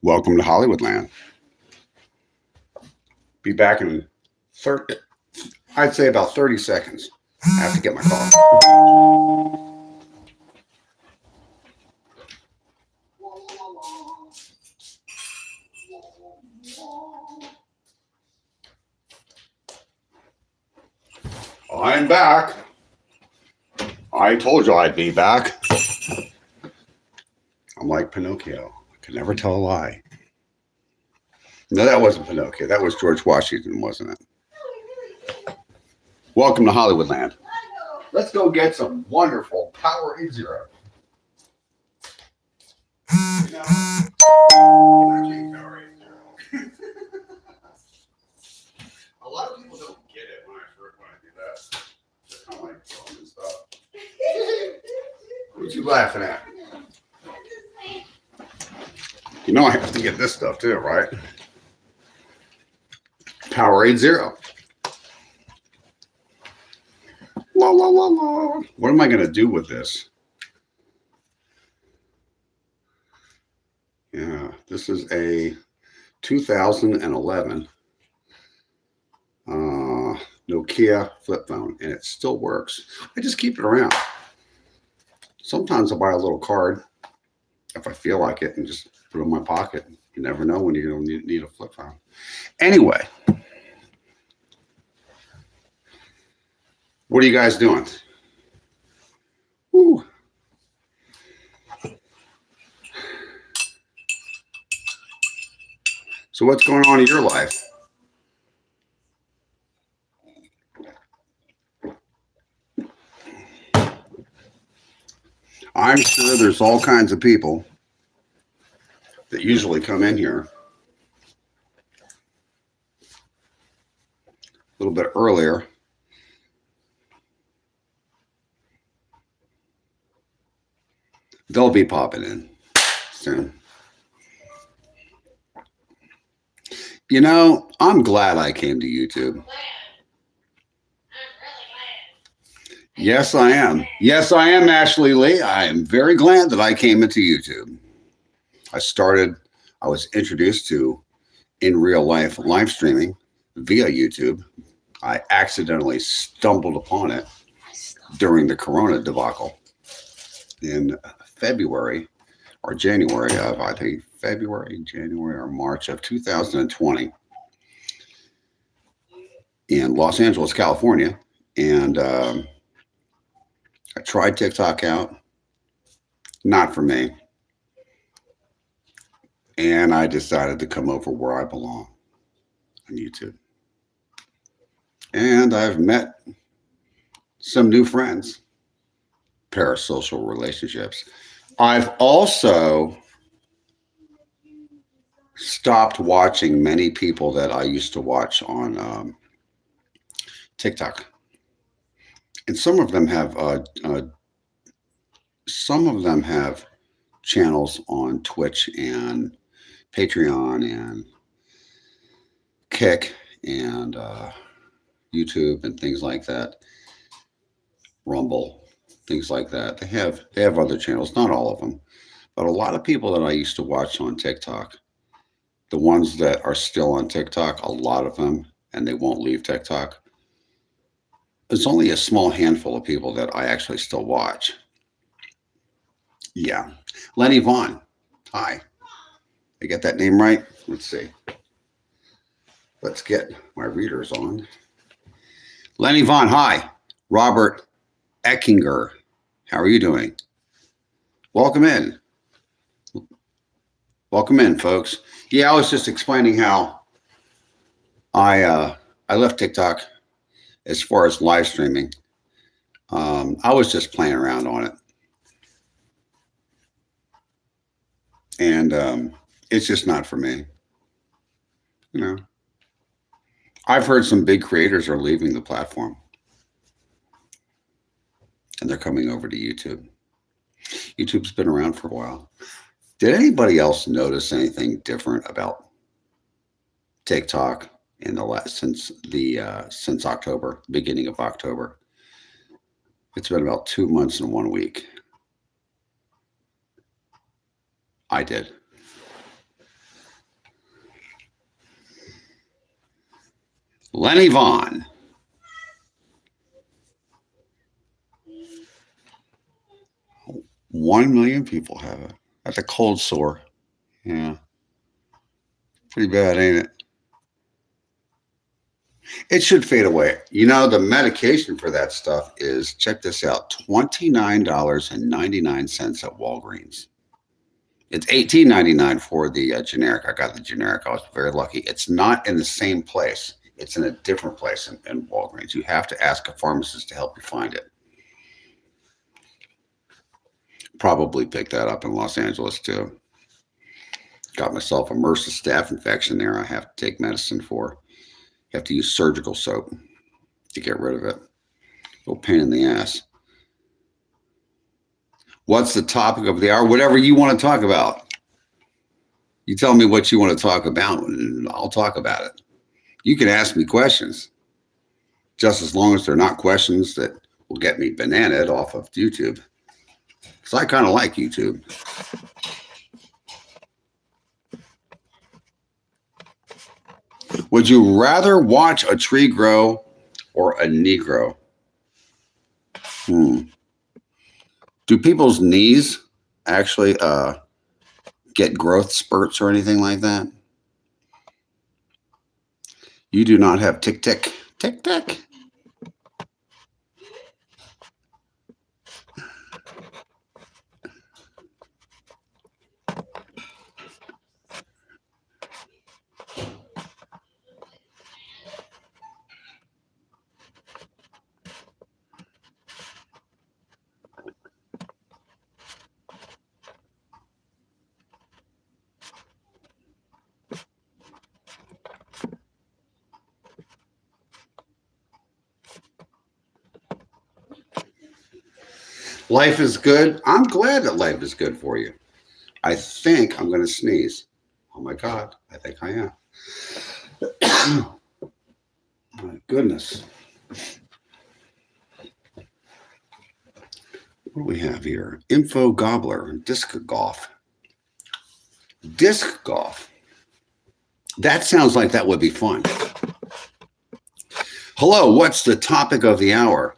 Welcome to Hollywoodland. Be back in 30, I'd say about 30 seconds. I have to get my car. I'm back. I told you I'd be back. I'm like Pinocchio. I could never tell a lie. No, that wasn't Pinocchio. That was George Washington, wasn't it? Welcome to Hollywoodland. Let's go get some wonderful Powerade Zero. You know, when I drink Powerade Zero, a lot of people don't get it when I do that. They're kind of like throwing and stuff. What you laughing at? You know I have to get this stuff too, right? Powerade Zero. La la la la. What am I going to do with this? Yeah, this is a 2011 Nokia flip phone, and it still works. I just keep it around. Sometimes I'll buy a little card if I feel like it and just put it in my pocket. You never know when you're going to need a flip phone. Anyway, what are you guys doing? Woo. So what's going on in your life? I'm sure there's all kinds of people that usually come in here a little bit earlier. They'll be popping in soon. You know, I'm glad I came to YouTube. Yes, I am. Yes, I am, Ashley Lee. I am very glad that I came into YouTube. I was introduced to in real life live streaming via YouTube. I accidentally stumbled upon it during the Corona debacle in February or January of, I think January or March of 2020 in Los Angeles, California. And I tried TikTok out, not for me. And I decided to come over where I belong, on YouTube. And I've met some new friends, parasocial relationships. I've also stopped watching many people that I used to watch on TikTok. And some of them have channels on Twitch and Patreon and Kick and YouTube and things like that. Rumble, things like that. They have other channels, not all of them, but a lot of people that I used to watch on TikTok, the ones that are still on TikTok, a lot of them, and they won't leave TikTok. There's only a small handful of people that I actually still watch. Yeah. Lenny Vaughn. Hi. I get that name right? Let's see. Let's get my readers on. Lenny Vaughn. Hi. Robert Eckinger. How are you doing? Welcome in. Welcome in, folks. Yeah, I was just explaining how I left TikTok as far as live streaming. I was just playing around on it. And it's just not for me. You know, I've heard some big creators are leaving the platform. And they're coming over to YouTube. YouTube's been around for a while. Did anybody else notice anything different about TikTok in since October, beginning of October? It's been about 2 months and 1 week. I did. Lenny Vaughn. $1 million people have it. That's a cold sore. Yeah. Pretty bad, ain't it? It should fade away. You know, the medication for that stuff is, check this out, $29.99 at Walgreens. It's $18.99 for the generic. I got the generic. I was very lucky. It's not in the same place. It's in a different place in Walgreens. You have to ask a pharmacist to help you find it. Probably picked that up in Los Angeles too. Got myself a MRSA staph infection there. I have to take medicine for. You have to use surgical soap to get rid of it. A little pain in the ass. What's the topic of the hour? Whatever you want to talk about. You tell me what you want to talk about, and I'll talk about it. You can ask me questions, just as long as they're not questions that will get me bananaed off of YouTube. Because I kind of like YouTube. Would you rather watch a tree grow or a knee grow? Do people's knees actually get growth spurts or anything like that? You do not have tick-tick. Tick-tick. Life is good. I'm glad that life is good for you. I think I'm going to sneeze. Oh my God, I think I am. My goodness. What do we have here? Info Gobbler, disc golf. Disc golf. That sounds like that would be fun. Hello, what's the topic of the hour?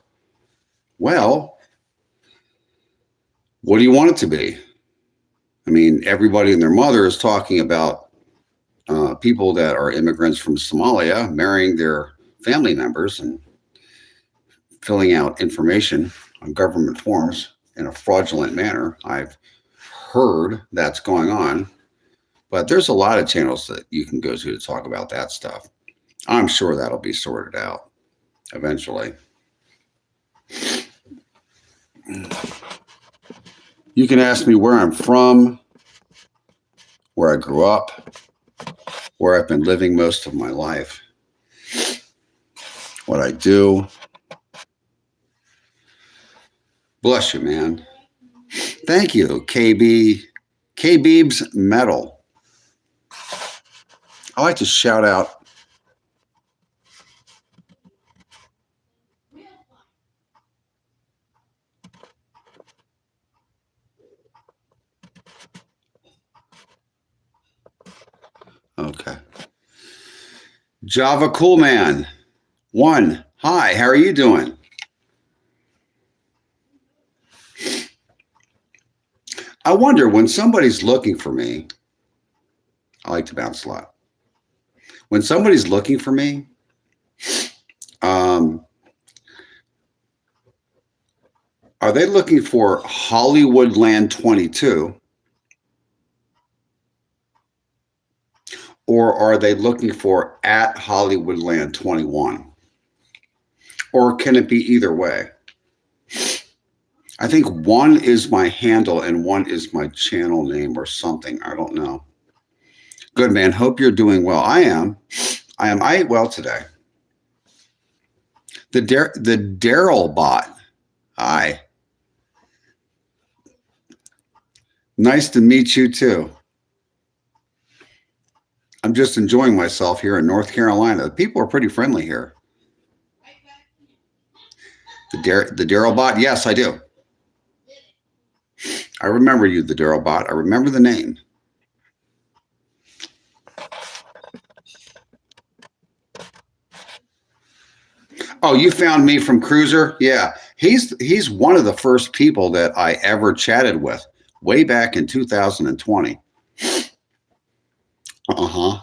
Well, what do you want it to be? I mean, everybody and their mother is talking about people that are immigrants from Somalia marrying their family members and filling out information on government forms in a fraudulent manner. I've heard that's going on, but there's a lot of channels that you can go to talk about that stuff. I'm sure that'll be sorted out eventually. You can ask me where I'm from, where I grew up, where I've been living most of my life, what I do. Bless you, man. Thank you, K-Beebs Metal. I like to shout out okay. Java Cool Man 1. Hi, how are you doing? I wonder when somebody's looking for me, I like to bounce a lot. When somebody's looking for me, are they looking for Hollywoodland22? Or are they looking for at Hollywoodland21? Or can it be either way? I think one is my handle and one is my channel name or something. I don't know. Good, man. Hope you're doing well. I am. I ate well today. The Daryl bot. Hi. Nice to meet you too. I'm just enjoying myself here in North Carolina. The people are pretty friendly here. The Daryl bot? Yes, I do. I remember you, the Daryl bot. I remember the name. Oh, you found me from Cruiser? Yeah. He's one of the first people that I ever chatted with way back in 2020. Uh-huh.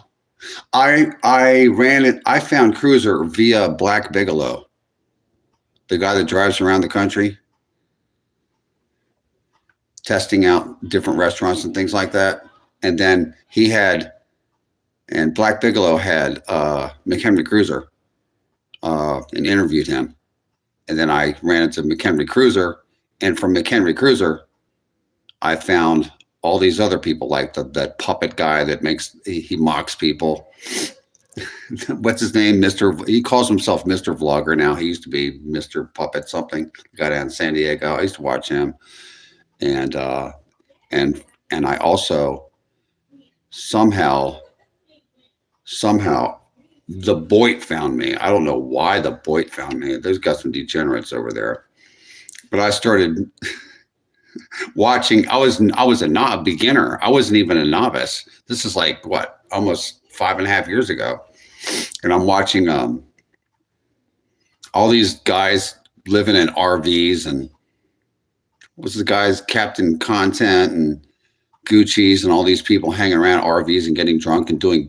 I ran it. I found Cruiser via Black Bigelow, the guy that drives around the country testing out different restaurants and things like that. And then Black Bigelow had McHenry Cruiser and interviewed him. And then I ran into McHenry Cruiser, and from McHenry Cruiser, I found all these other people, like that puppet guy that he mocks people. What's his name? He calls himself Mr. Vlogger now. He used to be Mr. Puppet something. The guy down in San Diego. I used to watch him. And I also somehow the Boit found me. I don't know why the Boit found me. There's got some degenerates over there. But I started watching. I was a beginner. I wasn't even a novice. This is like what, almost 5.5 years ago. And I'm watching all these guys living in RVs, and what's the guys, Captain Content and Gucci's and all these people hanging around RVs and getting drunk and doing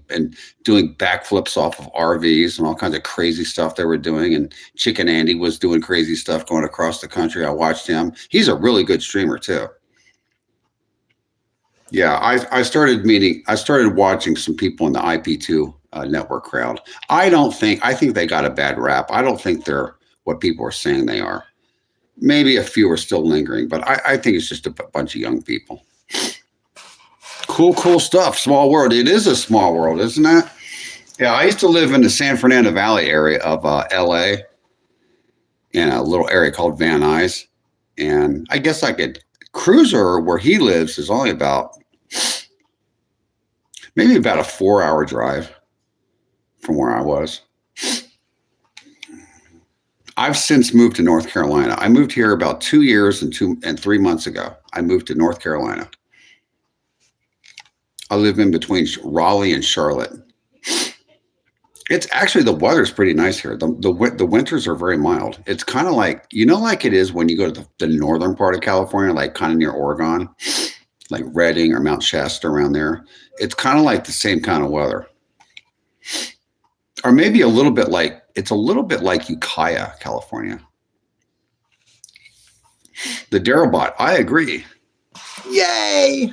backflips off of RVs and all kinds of crazy stuff they were doing. And Chicken Andy was doing crazy stuff going across the country. I watched him. He's a really good streamer too. Yeah, I started watching some people in the IP2 network crowd. I think they got a bad rap. I don't think they're what people are saying they are. Maybe a few are still lingering, but I think it's just a bunch of young people. Cool stuff. Small world. It is a small world, isn't it? Yeah, I used to live in the San Fernando Valley area of LA, in a little area called Van Nuys. And I guess Cruiser, where he lives, is only maybe about a 4-hour drive from where I was. I've since moved to North Carolina. I moved here about 2 years and 3 months ago. I moved to North Carolina. I live in between Raleigh and Charlotte. It's actually, the weather's pretty nice here. The winters are very mild. It's kind of like, like it is when you go to the northern part of California, like kind of near Oregon, like Redding or Mount Shasta around there. It's kind of like the same kind of weather. Or maybe it's a little bit like Ukiah, California. The Darabot, I agree. Yay!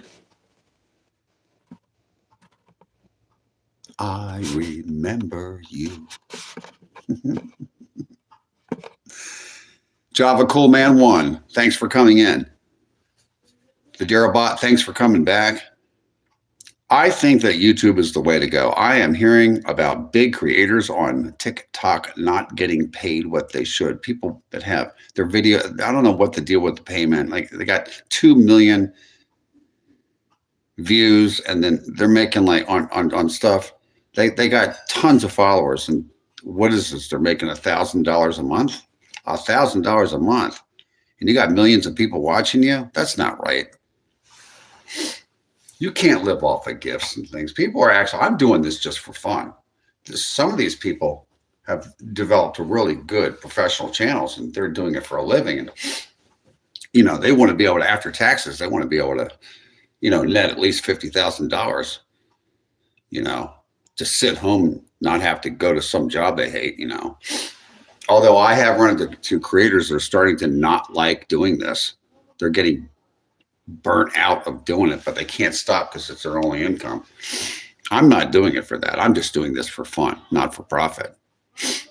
I remember you. Java Cool Man 1, thanks for coming in. The Darabot, thanks for coming back. I think that YouTube is the way to go. I am hearing about big creators on TikTok not getting paid what they should. People that have their video, I don't know what the deal with the payment. Like, they got 2 million views, and then they're making like on stuff. They got tons of followers, and what is this? They're making $1,000 a month, $1,000 a month, and you got millions of people watching you. That's not right. You can't live off of gifts and things. People are actually, I'm doing this just for fun. Some of these people have developed really good professional channels, and they're doing it for a living. And, they want to be able to, after taxes, they want to be able to, net at least $50,000, to sit home, not have to go to some job they hate, Although I have run into creators that are starting to not like doing this. They're getting burnt out of doing it, but they can't stop because it's their only income. I'm not doing it for that. I'm just doing this for fun, not for profit.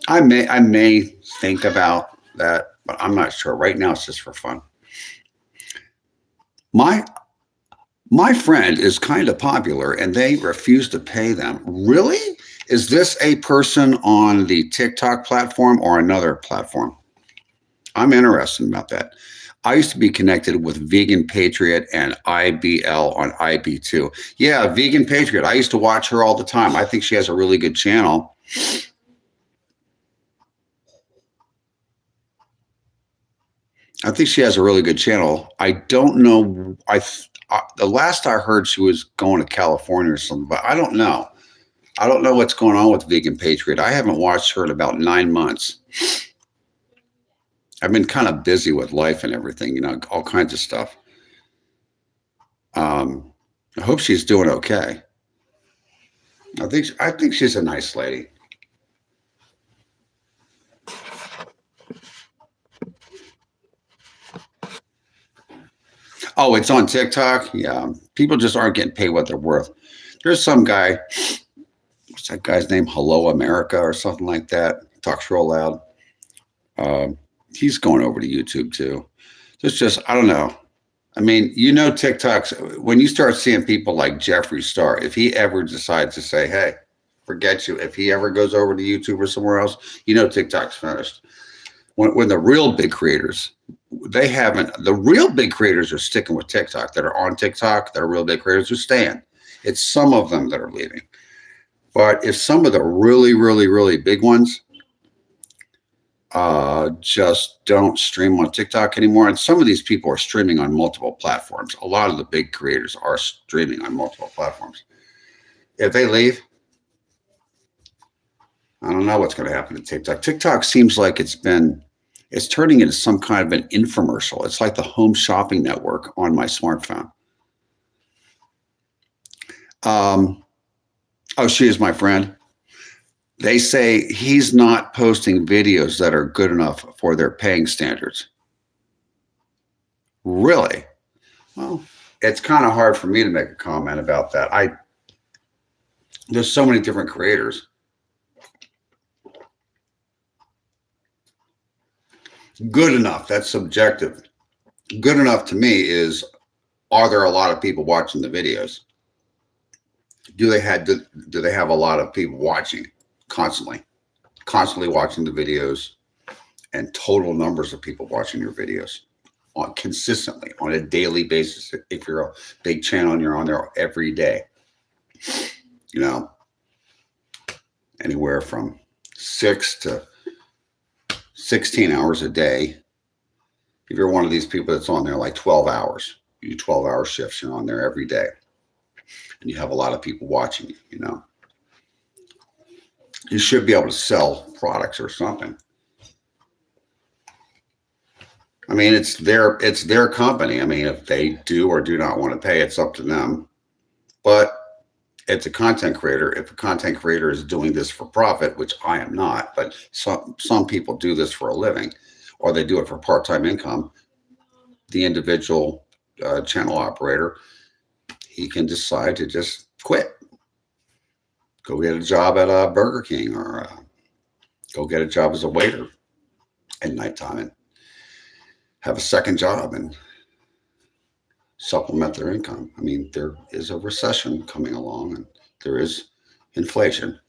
I may think about that, but I'm not sure. Right now, it's just for fun. My friend is kind of popular, and they refuse to pay them. Really? Is this a person on the TikTok platform or another platform? I'm interested about that. I used to be connected with Vegan Patriot and IBL on IB2. Yeah, Vegan Patriot. I used to watch her all the time. I think she has a really good channel. I don't know. The last I heard, she was going to California or something, but I don't know. I don't know what's going on with Vegan Patriot. I haven't watched her in about 9 months. I've been kind of busy with life and everything, all kinds of stuff. I hope she's doing okay. I think she's a nice lady. Oh, it's on TikTok. Yeah, people just aren't getting paid what they're worth. There's some guy. What's that guy's name? Hello America or something like that. Talks real loud. He's going over to YouTube too. It's just I don't know. I mean, TikToks, when you start seeing people like Jeffree Star, if he ever decides to say, hey, forget you, if he ever goes over to YouTube or somewhere else, TikTok's finished. When the real big creators, the real big creators are sticking with TikTok, that are on TikTok, that are real big creators are staying. It's some of them that are leaving. But if some of the really, really, really big ones just don't stream on TikTok anymore. And some of these people are streaming on multiple platforms. A lot of the big creators are streaming on multiple platforms. If they leave, I don't know what's going to happen to TikTok. TikTok seems like it's turning into some kind of an infomercial. It's like the home shopping network on my smartphone. Oh, she is my friend. They say he's not posting videos that are good enough for their paying standards. Really? Well, it's kind of hard for me to make a comment about that. There's so many different creators. Good enough, that's subjective. Good enough to me is, are there a lot of people watching the videos? Do they have a lot of people watching constantly watching the videos, and total numbers of people watching your videos consistently on a daily basis? If you're a big channel and you're on there every day, anywhere from 6 to 16 hours a day. If you're one of these people that's on there like 12 hours, you do 12-hour shifts, you're on there every day, and you have a lot of people watching you, you should be able to sell products or something. I mean, it's their company. I mean, if they do or do not want to pay, it's up to them. But it's a content creator. If a content creator is doing this for profit, which I am not, but some people do this for a living, or they do it for part-time income, the individual channel operator, he can decide to just quit. Go get a job at a Burger King, or go get a job as a waiter at nighttime and have a second job and supplement their income. I mean, there is a recession coming along, and there is inflation.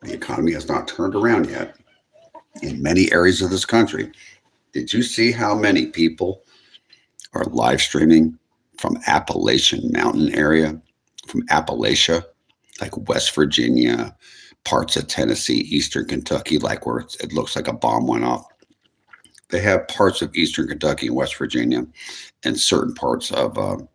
The economy has not turned around yet in many areas of this country. Did you see how many people are live streaming from Appalachian Mountain area, from Appalachia, like West Virginia, parts of Tennessee, Eastern Kentucky, like where it looks like a bomb went off? They have parts of Eastern Kentucky and West Virginia and certain parts of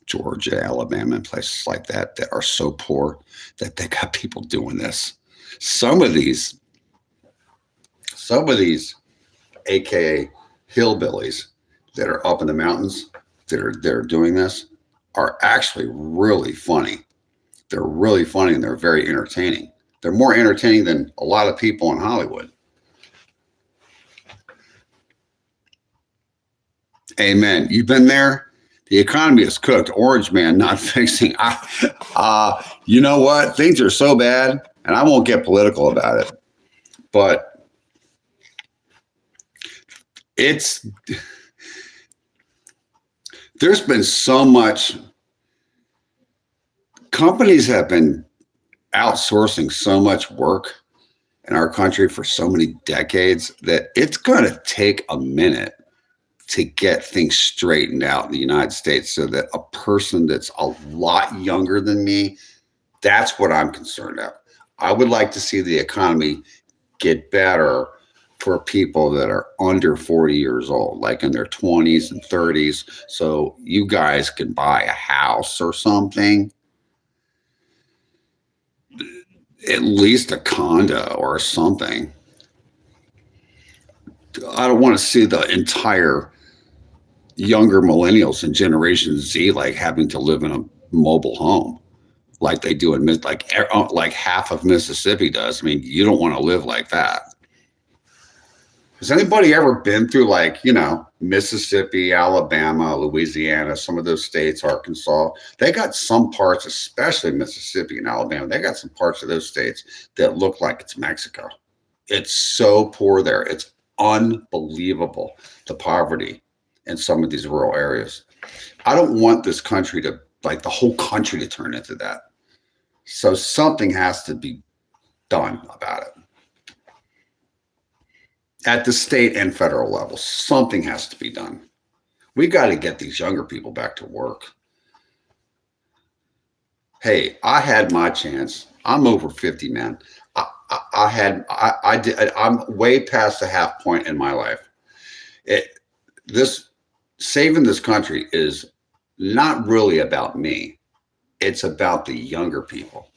Georgia, Alabama, and places like that are so poor that they got people doing this. Some of these AKA hillbillies that are up in the mountains that are doing this are actually really funny. They're really funny, and they're very entertaining. They're more entertaining than a lot of people in Hollywood. Amen. You've been there? The economy is cooked. Orange man not fixing. You know what? Things are so bad, and I won't get political about it, but there's been so much. Companies have been outsourcing so much work in our country for so many decades that it's going to take a minute to get things straightened out in the United States, so that a person that's a lot younger than me, that's what I'm concerned about. I would like to see the economy get better for people that are under 40 years old, like in their 20s and 30s, so you guys can buy a house or something, at least a condo or something. I don't want to see the entire younger millennials and Generation Z like having to live in a mobile home like they do in like half of Mississippi does. I mean, you don't want to live like that. Has anybody ever been through like, Mississippi, Alabama, Louisiana, some of those states, Arkansas? They got some parts, especially Mississippi and Alabama, they got some parts of those states that look like it's Mexico. It's so poor there. It's unbelievable, the poverty in some of these rural areas. I don't want this country to, like the whole country to turn into that. So something has to be done about it. At the state and federal level, something has to be done. We got to get these younger people back to work. Hey, I had my chance. I'm over 50, man. I'm way past the half point in my life. Saving this country is not really about me. It's about the younger people.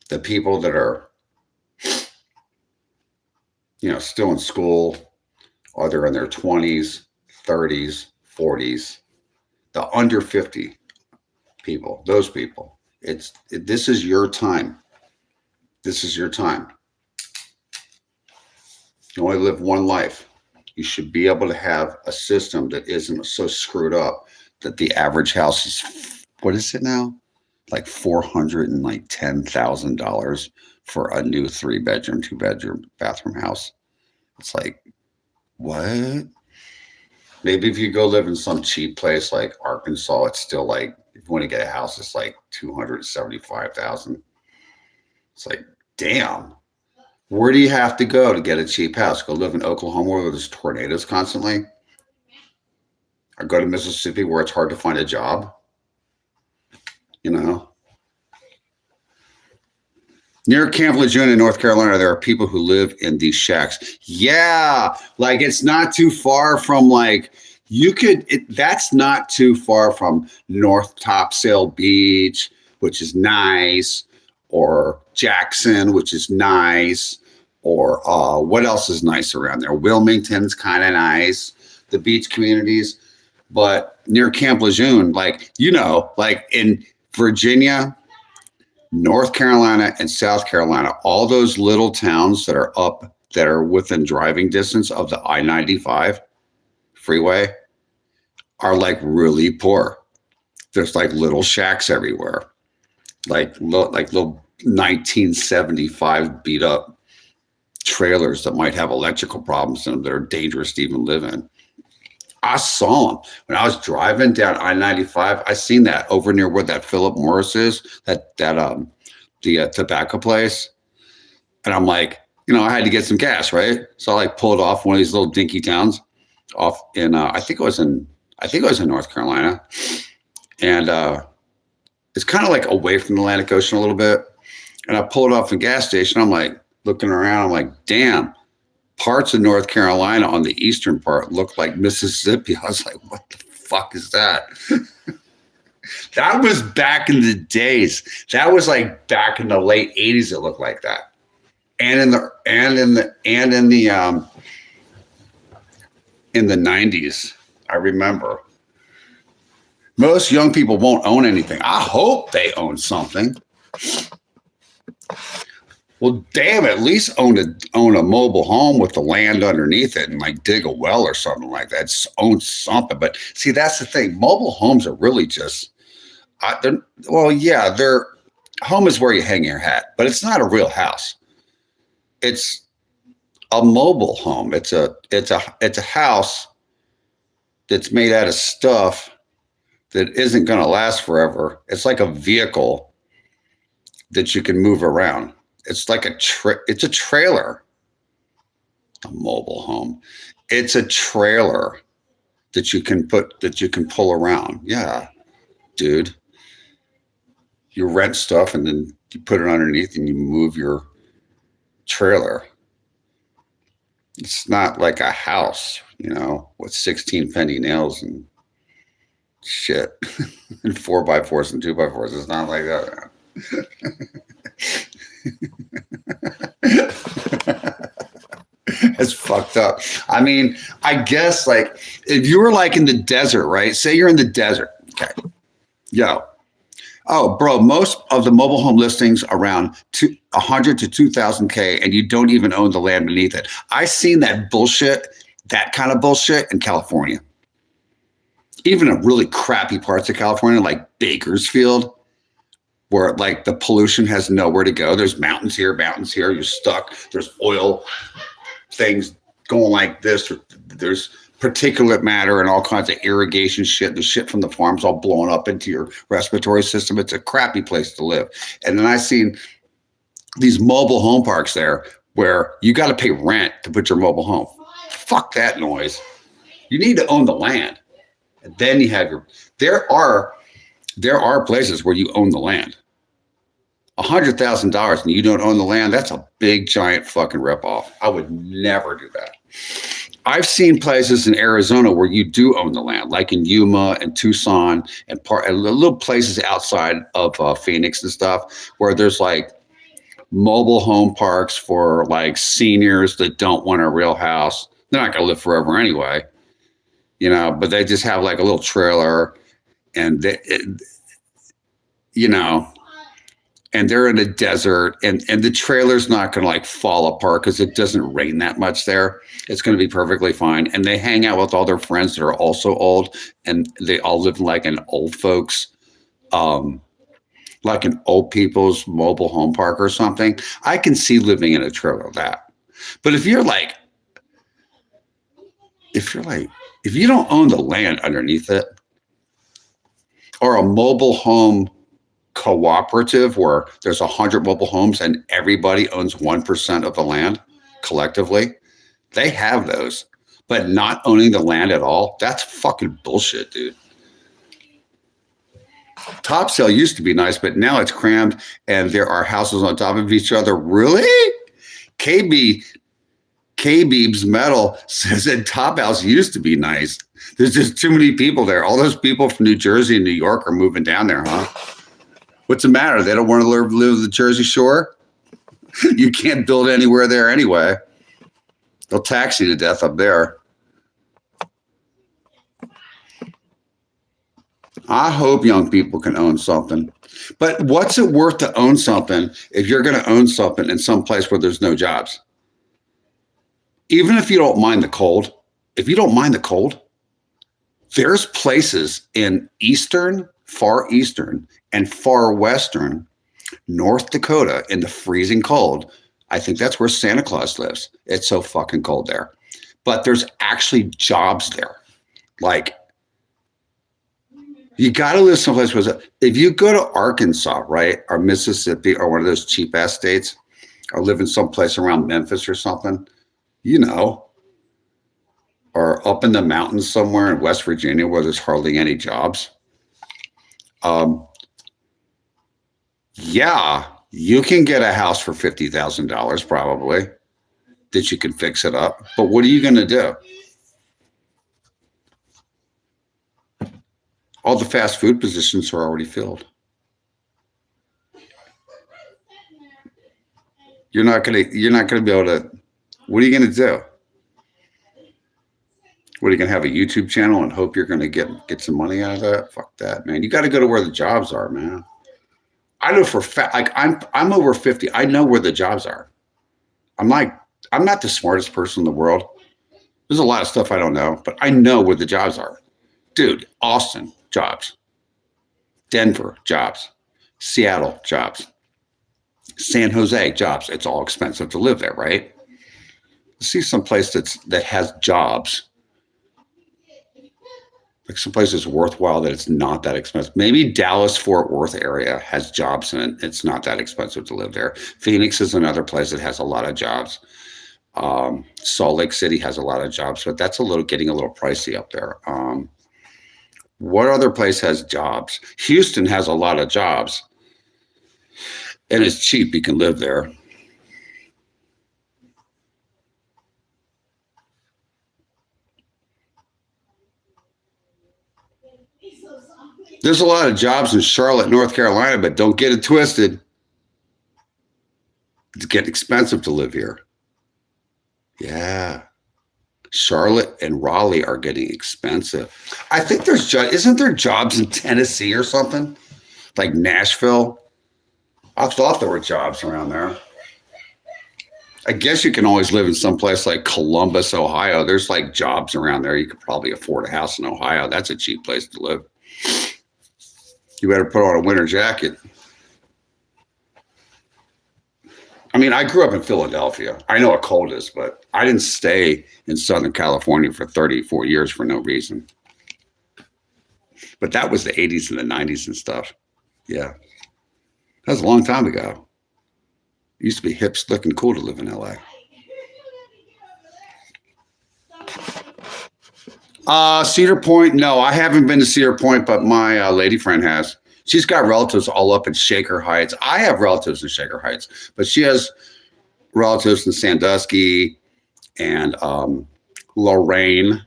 The people that are still in school, or they're in their 20s, 30s, 40s, the under 50 people, those people. This is your time. This is your time. You only live one life. You should be able to have a system that isn't so screwed up that the average house is, what is it now? Like $410,000 for a new 3-bedroom, 2-bedroom bathroom house. It's like, what? Maybe if you go live in some cheap place like Arkansas, it's still like, if you want to get a house, it's like $275,000. It's like, damn. Where do you have to go to get a cheap house? Go live in Oklahoma where there's tornadoes constantly? Or go to Mississippi where it's hard to find a job? Near Camp Lejeune in North Carolina, there are people who live in these shacks. Yeah, like it's not too far from that's not too far from North Topsail Beach, which is nice, or Jackson, which is nice, or what else is nice around there? Wilmington's kind of nice, the beach communities. But near Camp Lejeune, like in Virginia, North Carolina, and South Carolina, all those little towns that are within driving distance of the I-95 freeway are like really poor. There's like little shacks everywhere, like little 1975 beat up trailers that might have electrical problems in them that are dangerous to even live in. I saw them when I was driving down I-95. I seen that over near where that Philip Morris is, the tobacco place. And I'm like, I had to get some gas, right? So I like pulled off one of these little dinky towns off in I think it was in North Carolina. And it's kind of like away from the Atlantic Ocean a little bit. And I pulled off a gas station. I'm like looking around. I'm like, damn. Parts of North Carolina on the eastern part look like Mississippi. I was like, what the fuck is that? That was back in the days. That was like back in the late 80s. It looked like that. And in the 90s, I remember. Most young people won't own anything. I hope they own something. Well, damn, at least own a mobile home with the land underneath it and like dig a well or something like that. Just own something. But see, that's the thing. Mobile homes are really just, home is where you hang your hat, but it's not a real house. It's a mobile home. It's a house that's made out of stuff that isn't going to last forever. It's like a vehicle that you can move around. It's like it's a trailer, a mobile home. It's a trailer that you can pull around. Yeah, dude. You rent stuff and then you put it underneath and you move your trailer. It's not like a house, with 16 penny nails and shit and 4x4s and 2x4s. It's not like that, man. It's fucked up. I mean, I guess like if you were like in the desert, right? Say you're in the desert. Okay. Yo. Oh, bro, most of the mobile home listings around 100 to 2,000 K, and you don't even own the land beneath it. I seen that bullshit, that kind of bullshit in California. Even in really crappy parts of California, like Bakersfield, where like the pollution has nowhere to go. There's mountains here, you're stuck. There's oil things going like this. There's particulate matter and all kinds of irrigation shit. The shit from the farms all blowing up into your respiratory system. It's a crappy place to live. And then I seen these mobile home parks there where you got to pay rent to put your mobile home. Fuck that noise. You need to own the land. And then you have there are places where you own the land. $100,000 and you don't own the land, that's a big giant fucking ripoff. I would never do that. I've seen places in Arizona where you do own the land, like in Yuma and Tucson and little places outside of Phoenix and stuff, where there's like mobile home parks for like seniors that don't want a real house. They're not going to live forever anyway, you know, but they just have like a little trailer and you know, and they're in a desert and the trailer's not going to like fall apart because it doesn't rain that much there. It's going to be perfectly fine. And they hang out with all their friends that are also old, and they all live like an old folks, like an old people's mobile home park or something. I can see living in a trailer like that. But if you don't own the land underneath it, or a mobile home cooperative where there's 100 mobile homes and everybody owns 1% of the land collectively, they have those. But not owning the land at all, that's fucking bullshit, dude. Topsail used to be nice, but now it's crammed and there are houses on top of each other. Really? K-Beebs Metal says that Top House used to be nice. There's just too many people there. All those people from New Jersey and New York are moving down there, huh? What's the matter? They don't want to live the Jersey Shore? You can't build anywhere there anyway. They'll tax you to death up there. I hope young people can own something. But what's it worth to own something if you're going to own something in some place where there's no jobs? Even if you don't mind the cold, there's places in far eastern, and far western North Dakota in the freezing cold. I think that's where Santa Claus lives. It's so fucking cold there. But there's actually jobs there. Like, you got to live someplace where, if you go to Arkansas, right, or Mississippi, or one of those cheap ass states, or live in some place around Memphis or something, you know, or up in the mountains somewhere in West Virginia where there's hardly any jobs. Yeah, you can get a house for $50,000 probably that you can fix it up. But what are you going to do? All the fast food positions are already filled. You're not going to be able to. What are you going to do? What, are you going to have a YouTube channel and hope you're going to get some money out of that? Fuck that, man. You got to go to where the jobs are, man. I know for a fact, like I'm over 50. I know where the jobs are. I'm not the smartest person in the world. There's a lot of stuff I don't know, but I know where the jobs are. Dude, Austin, jobs. Denver, jobs. Seattle, jobs. San Jose, jobs. It's all expensive to live there, right? See some place that has jobs. Like some place that's worthwhile that it's not that expensive. Maybe Dallas, Fort Worth area has jobs in it. It's not that expensive to live there. Phoenix is another place that has a lot of jobs. Salt Lake City has a lot of jobs, but that's getting a little pricey up there. What other place has jobs? Houston has a lot of jobs. And it's cheap. You can live there. There's a lot of jobs in Charlotte, North Carolina, but don't get it twisted. It's getting expensive to live here. Yeah. Charlotte and Raleigh are getting expensive. I think isn't there jobs in Tennessee or something? Like Nashville? I thought there were jobs around there. I guess you can always live in some place like Columbus, Ohio. There's like jobs around there. You could probably afford a house in Ohio. That's a cheap place to live. You better put on a winter jacket. I mean, I grew up in Philadelphia. I know what cold is, but I didn't stay in Southern California for 34 years for no reason. But that was the 80s and the 90s and stuff. Yeah. That was a long time ago. It used to be hip, slick, and cool to live in LA. Cedar Point, no, I haven't been to Cedar Point, but my lady friend has. She's got relatives all up in Shaker Heights. I have relatives in Shaker Heights, but she has relatives in Sandusky and Lorraine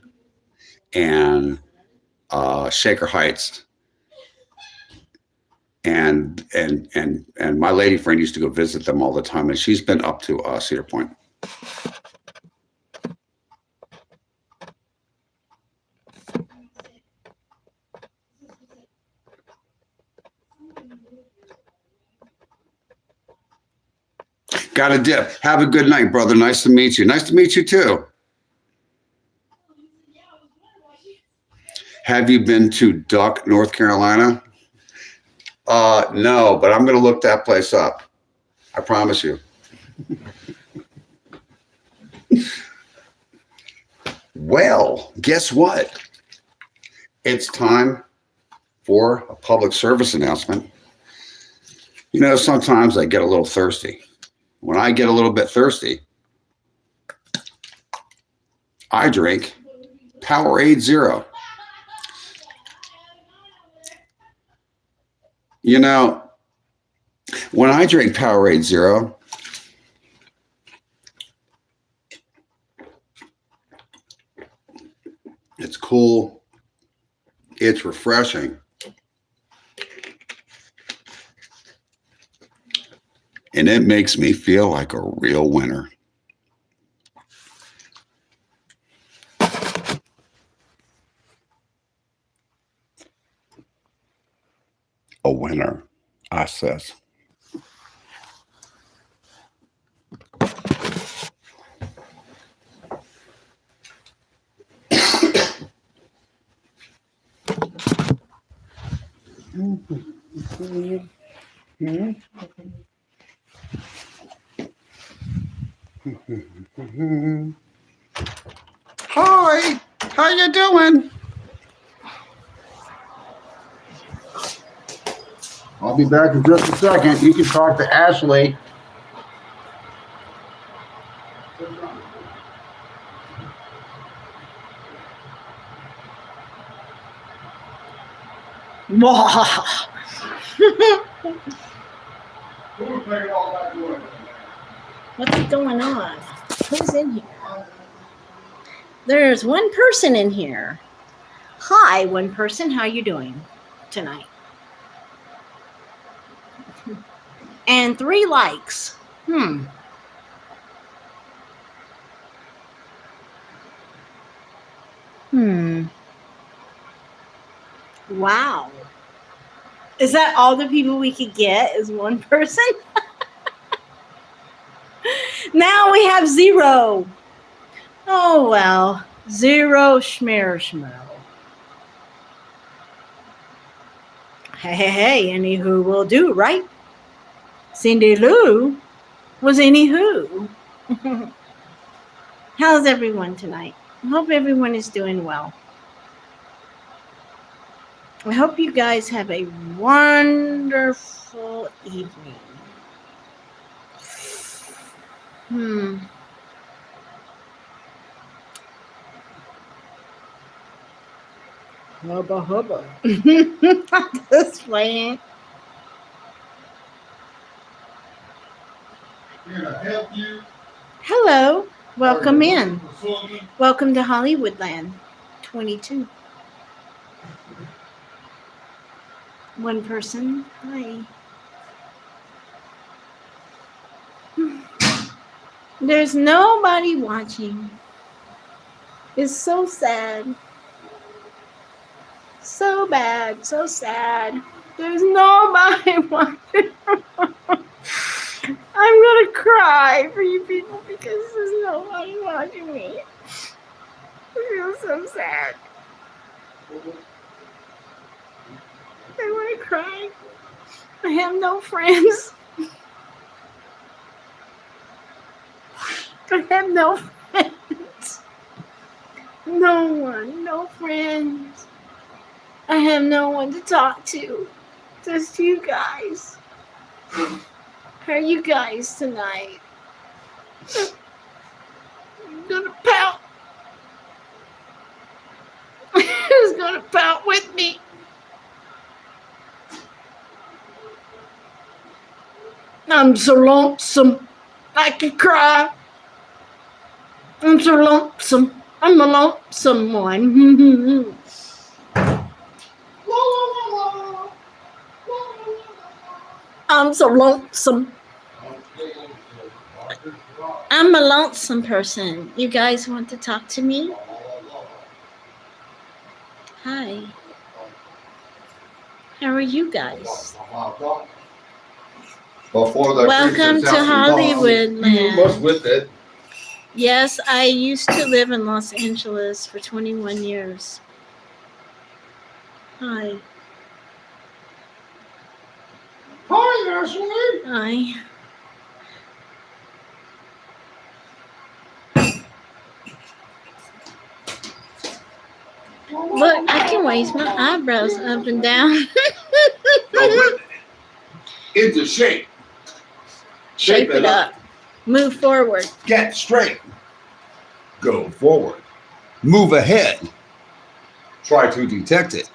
and Shaker Heights. And my lady friend used to go visit them all the time, and she's been up to Cedar Point. Got a dip. Have a good night, brother. Nice to meet you. Nice to meet you too. Have you been to Duck, North Carolina? No, but I'm going to look that place up. I promise you. Well, guess what? It's time for a public service announcement. You know, sometimes I get a little thirsty. When I get a little bit thirsty, I drink Powerade Zero. You know, when I drink Powerade Zero, it's cool, it's refreshing, and it makes me feel like a real winner. A winner, I says. Hi, how you doing? I'll be back in just a second. You can talk to Ashley. What's going on? Who's in here? There's one person in here. Hi, one person. How you doing tonight? And 3 likes. Wow. Is that all the people we could get is one person? Now we have 0. Oh, well. 0 schmear. Hey, anywho will do, right? Cindy Lou was anywho. How's everyone tonight? I hope everyone is doing well. I hope you guys have a wonderful evening. Hubba. Just playing. Can I help you? Hello. Welcome in. Welcome to Hollywoodland22. One person. Hi. There's nobody watching. It's so sad. So bad. So sad. There's nobody watching. I'm gonna cry for you people because there's nobody watching me. I feel so sad. I want to cry. I have no friends. I have no friends. No one, no friends. I have no one to talk to. Just you guys. How are you guys tonight? I'm gonna pout. Who's gonna pout with me? I'm so lonesome. I can cry. I'm so lonesome. I'm a lonesome one. I'm so lonesome. I'm a lonesome person. You guys want to talk to me? Hi. How are you guys? Welcome to Hollywoodland. What's with it? Yes, I used to live in Los Angeles for 21 years. Hi. Hi, Ashley. Hi. Look, I can raise my eyebrows up and down. Into shape. Shape it up. Move forward. Get straight. Go forward. Move ahead. Try to detect it.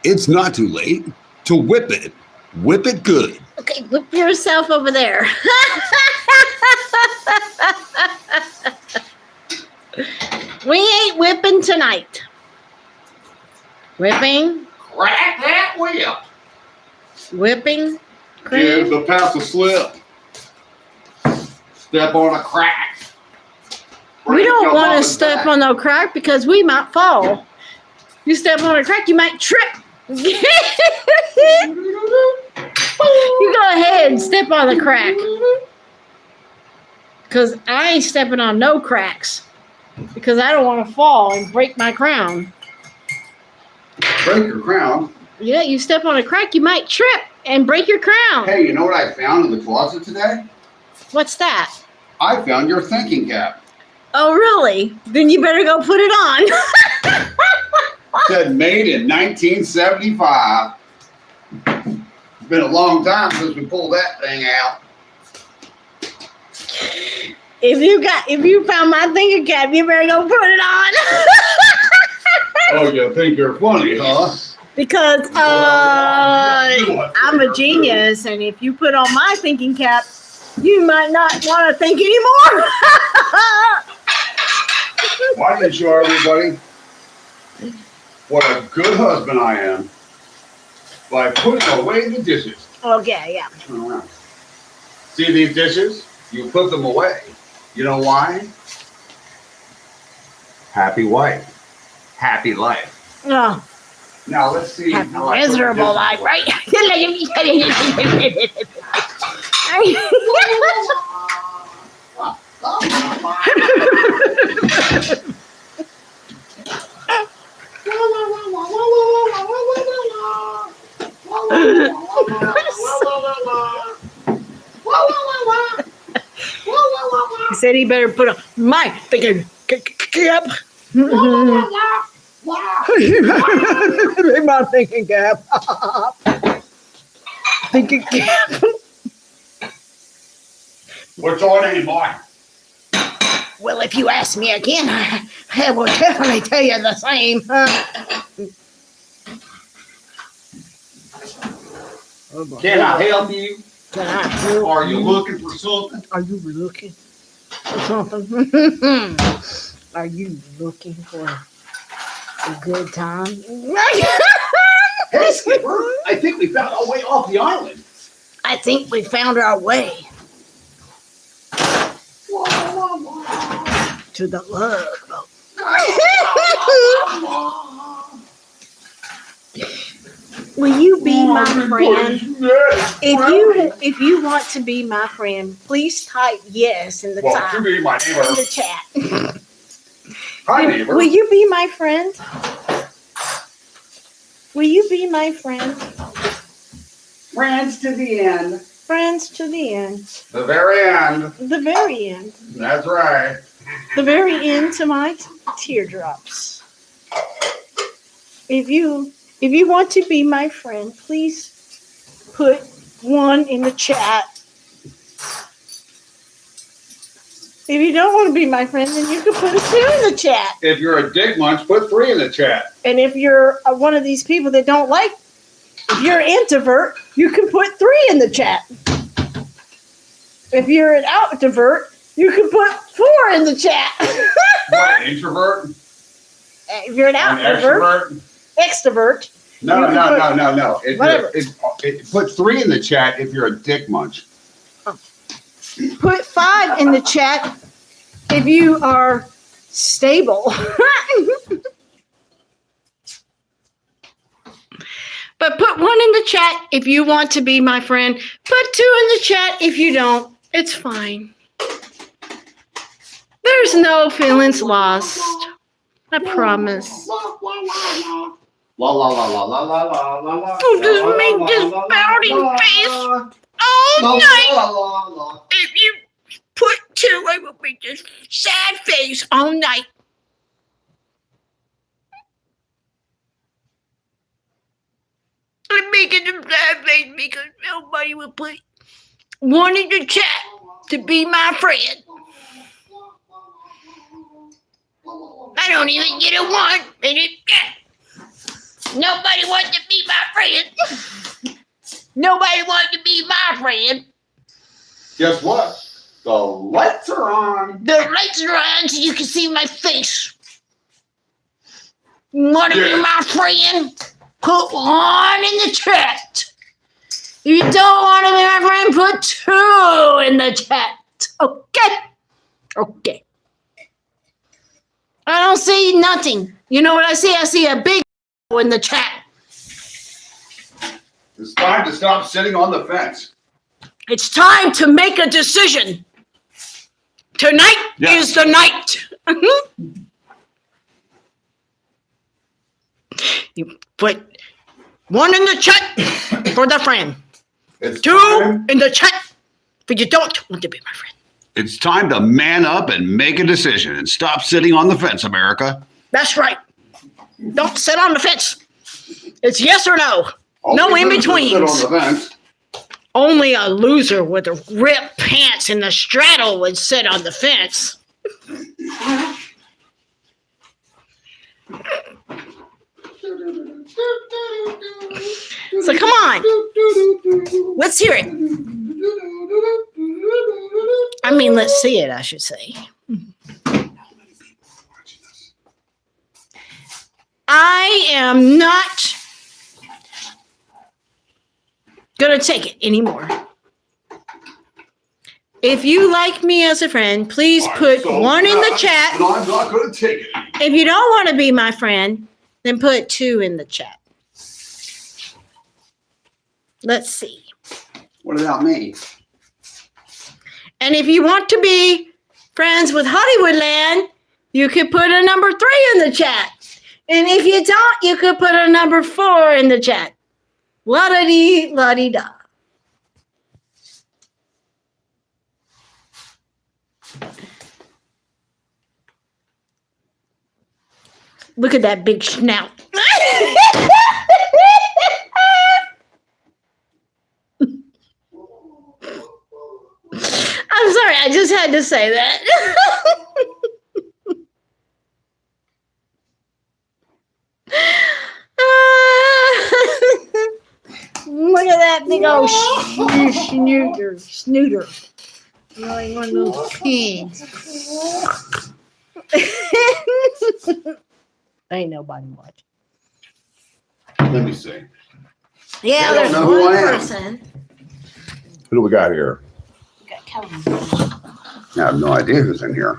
It's not too late to whip it. Whip it good. Okay, whip yourself over there. We ain't whipping tonight. Whipping. Crack that whip. Whipping. Give the pass a slip. Step on a crack. We don't want to step on no crack because we might fall. You step on a crack, you might trip. You go ahead and step on the crack. Because I ain't stepping on no cracks. Because I don't want to fall and break my crown. Break your crown? Yeah, you step on a crack, you might trip and break your crown. Hey, you know what I found in the closet today? What's that? I found your thinking cap. Oh, really? Then you better go put it on. Said made in 1975. It's been a long time since we pulled that thing out. If you found my thinking cap, you better go put it on. Oh, you think you're funny, huh? Because I'm a genius, and if you put on my thinking cap, you might not want to think anymore. Why didn't you show everybody what a good husband I am by putting away the dishes? Okay, yeah. Turn around. See these dishes? You put them away. You know why? Happy wife. Happy life. Oh, Now let's see. have how a I put the miserable dishes life, away. He said he better put on my thinking cap. My thinking cap. Thinking cap. What's your name, boy? Well, if you ask me again, I will definitely tell you the same. Can I help you? Can I help Are you looking for something? Are you looking for something? Are you looking for a good time? Hey, Skipper, I think we found our way off the island. I think we found our way. to the love boat. Will you be my friend? If you want to be my friend, please type yes in the to be my neighbor. in the chat. Hi, neighbor. Will you be my friend? Will you be my friend? Friends to the end. Friends to the end. The very end. The very end. That's right. The very end to my teardrops. If you want to be my friend, please put 1 in the chat. If you don't want to be my friend, then you can put a 2 in the chat. If you're a dick munch, put 3 in the chat. And if you're one of these people that don't like, if you're an introvert, you can put 3 in the chat. If you're an outrovert, you can put 4 in the chat. What, introvert? If you're an outrovert, extrovert. No. Whatever. It put 3 in the chat if you're a dick munch. Put 5 in the chat if you are stable. But put 1 in the chat if you want to be my friend. Put 2 in the chat if you don't. It's fine. There's no feelings lost. I promise. La la la la la la la la la. Oh, just make this pouting face all night. If you put 2, I will make this sad face all night. I'm making a sad face because nobody will put 1 in the chat to be my friend. I don't even get a 1 in the chat. Nobody wants to be my friend. Nobody wants to be my friend. Guess what? The lights are on. The lights are on so you can see my face. Want to be my friend? Put 1 in the chat. If you don't want to be my friend, put 2 in the chat. Okay? Okay. I don't see nothing. You know what I see? I see a big in the chat. It's time to stop sitting on the fence. It's time to make a decision. Tonight is the night. You put 1 in the chat for the friend. It's 2 time. in the chat for you don't want to be my friend. It's time to man up and make a decision and stop sitting on the fence, America. That's right. Don't sit on the fence. It's yes or no. No in betweens. Sit on the fence. Only a loser with ripped pants in the straddle would sit on the fence. So come on. Let's hear it. I mean, let's see it, I should say. I am not going to take it anymore. If you like me as a friend, please put 1 in the chat. No, I'm not going to take it. If you don't want to be my friend, then put 2 in the chat. Let's see. What about me? And if you want to be friends with Hollywoodland, you could put a number 3 in the chat. And if you don't, you could put a number 4 in the chat. La-da-dee, la-dee-da. Look at that big snout. I'm sorry, I just had to say that. Look at that big old snooter. Like one of those pigs. Ain't nobody watching. Let me see. Yeah, They don't there's know who one I am. person. Who do we got here? We got Kelly. I have no idea who's in here.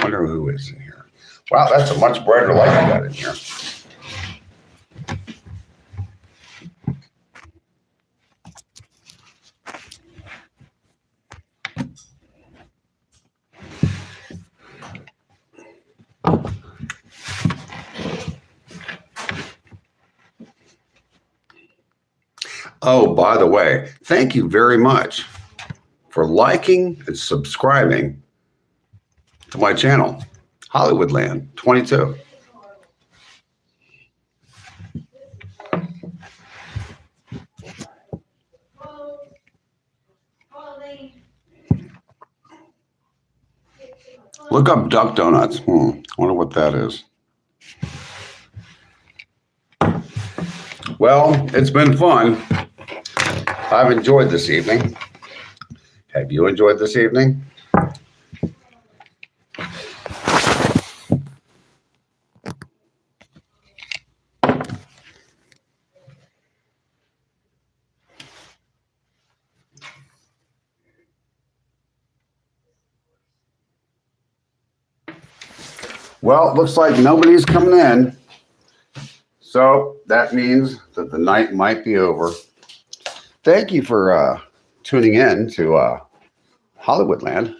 Wonder who is in here. Wow, that's a much brighter light you got in here. Oh, by the way, thank you very much for liking and subscribing to my channel, Hollywoodland22. Look up duck donuts. Wonder what that is. Well, it's been fun. I've enjoyed this evening. Have you enjoyed this evening? Well, it looks like nobody's coming in. So that means that the night might be over. Thank you for tuning in to Hollywoodland.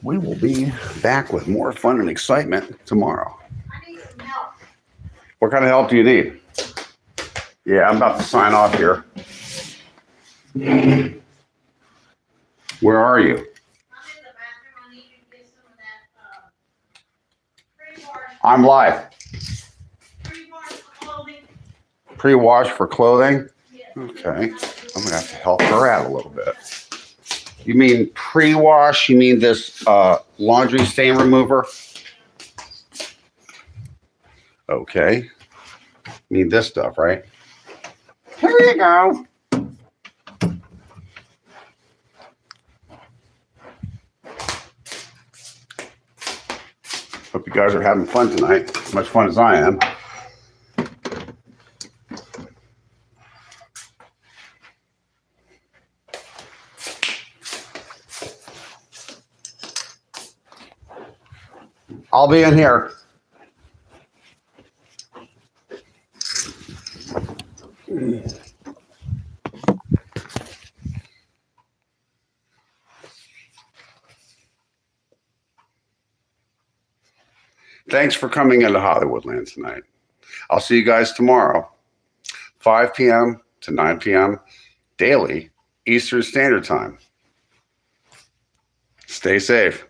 We will be back with more fun and excitement tomorrow. I need some help. What kind of help do you need? Yeah, I'm about to sign off here. Where are you? I'm in the bathroom. I need you to get some of that pre-wash. I'm live. Pre-wash for clothing. Pre-wash for clothing? Yes. Okay. I'm going to have to help her out a little bit. You mean pre-wash? You mean this laundry stain remover? Okay. You mean this stuff, right? Here you go. Hope you guys are having fun tonight. As much fun as I am. I'll be in here. Thanks for coming into Hollywoodland tonight. I'll see you guys tomorrow, 5 p.m. to 9 p.m. daily, Eastern Standard Time. Stay safe.